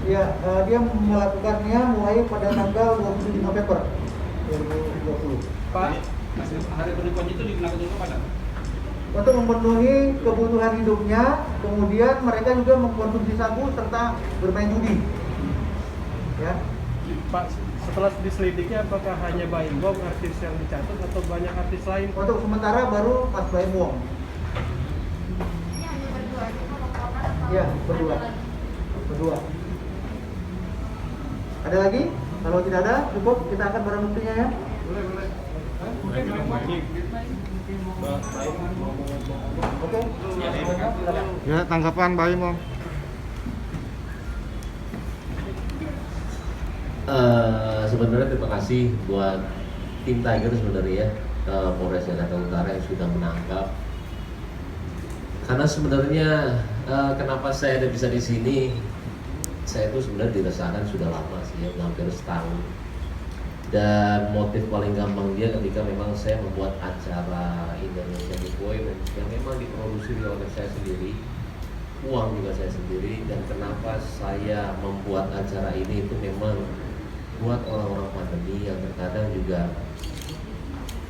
Ya, dia melakukannya mulai pada tanggal 27 November 2020. Pak, hari penipuan itu digunakan untuk apa? Untuk memenuhi kebutuhan hidupnya, kemudian mereka juga mengkonsumsi sabu serta bermain judi. Ya. Pak, setelah diselidiki apakah hanya Baim Wong artis yang dicatat atau banyak artis lain? Untuk sementara baru Mas Baim Wong. Ini hanya berdua aja kalau atau Iya, berdua. ada lagi? Berdua. Ada lagi? Kalau tidak ada, cukup kita akan barang buktinya ya. Boleh. Oke. Ya, tanggapan Baim Wong. Sebenarnya terima kasih buat tim Tiger sebenarnya ya, Polres Jakarta Utara yang sudah menangkap. Karena sebenarnya kenapa saya ada bisa di sini, saya itu sebenarnya diresahkan sudah lama sih ya, hampir setahun. Dan motif paling gampang dia ketika memang saya membuat acara Indonesia Giveaway yang memang diproduksi oleh saya sendiri, uang juga saya sendiri. Dan kenapa saya membuat acara ini itu memang buat orang-orang pandemi yang terkadang juga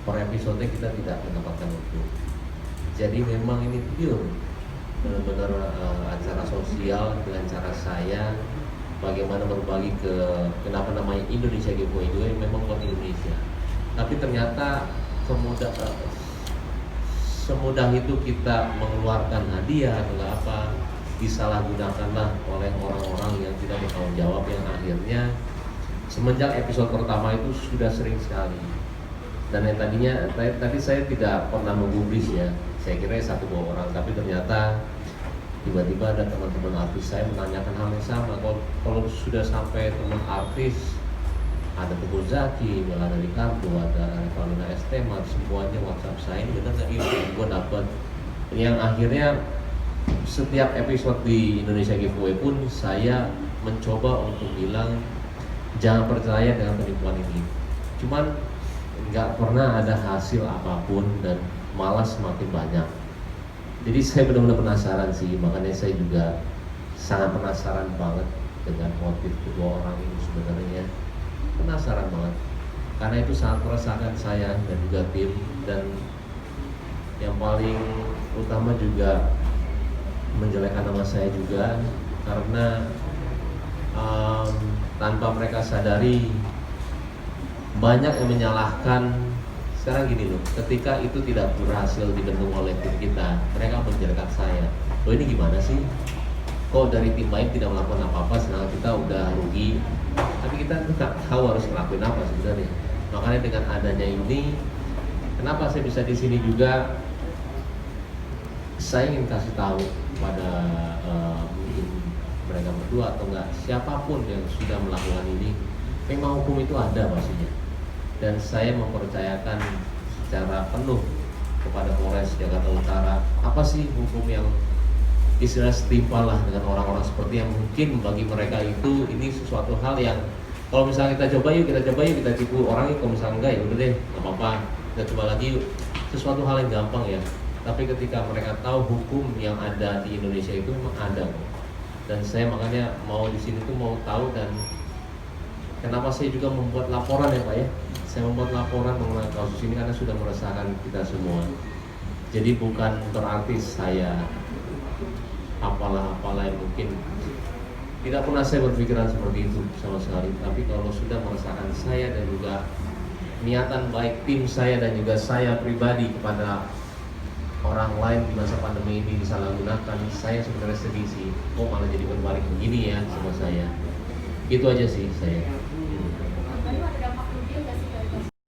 per episode kita tidak mendapatkan waktu. Jadi memang ini pure benar-benar acara sosial dengan cara saya bagaimana berbagi ke kenapa namanya Indonesia Giveaway juga memang buat Indonesia. Tapi ternyata semudah itu kita mengeluarkan hadiah atau apa disalahgunakanlah oleh orang-orang yang tidak bertanggung jawab, yang akhirnya semenjak episode pertama itu sudah sering sekali. Dan yang tadi saya tidak pernah menggubris ya, saya kira 1-2 orang, tapi ternyata tiba-tiba ada teman-teman artis saya menanyakan hal yang sama. Kalau sudah sampai teman artis, ada Teguh Zaki, Melana Ricardo, ada Revalina Estemat, semuanya WhatsApp saya, ini benar nggak ini? Gue dapat. Yang akhirnya setiap episode di Indonesia Giveaway pun saya mencoba untuk bilang jangan percaya dengan penipuan ini. Cuman nggak pernah ada hasil apapun dan malah semakin banyak. Jadi saya benar-benar penasaran sih, makanya saya juga sangat penasaran banget dengan motif kedua orang ini sebenarnya. Penasaran banget, karena itu sangat meresahkan saya dan juga tim. Dan yang paling utama juga menjelekkan nama saya juga, karena tanpa mereka sadari banyak yang menyalahkan. Sekarang gini loh, ketika itu tidak berhasil dibendung oleh tim kita, mereka menjelekkan saya. Loh ini gimana sih? Kok dari tim lain tidak melakukan apa-apa, sedangkan kita udah rugi. Tapi kita nggak tahu harus ngelakuin apa sebenarnya. Makanya dengan adanya ini, kenapa saya bisa di sini juga? Saya ingin kasih tahu pada mungkin mereka berdua atau enggak, siapapun yang sudah melakukan ini, memang hukum itu ada pastinya. Dan saya mempercayakan secara penuh kepada Polres Jakarta Utara, apa sih hukum yang istilah setimpal lah dengan orang-orang seperti yang mungkin bagi mereka itu ini sesuatu hal yang kalau misalnya kita coba yuk, kita tipu orang, kalau misalnya enggak ya udah deh, nggak apa-apa, kita coba lagi yuk. Sesuatu hal yang gampang ya. Tapi ketika mereka tahu hukum yang ada di Indonesia itu memang ada kok. Dan saya makanya mau di sini tuh mau tahu, dan kenapa saya juga membuat laporan ya Pak ya. Saya membuat laporan mengenai kasus ini karena sudah meresahkan kita semua. Jadi bukan berarti saya apalah yang mungkin tidak pernah saya berpikiran seperti itu sama sekali. Tapi kalau sudah meresahkan saya dan juga niatan baik tim saya dan juga saya pribadi kepada orang lain di masa pandemi ini disalahgunakan, saya sebenarnya sedih sih. Kok malah jadi berbalik begini ya sama saya. Itu aja sih saya.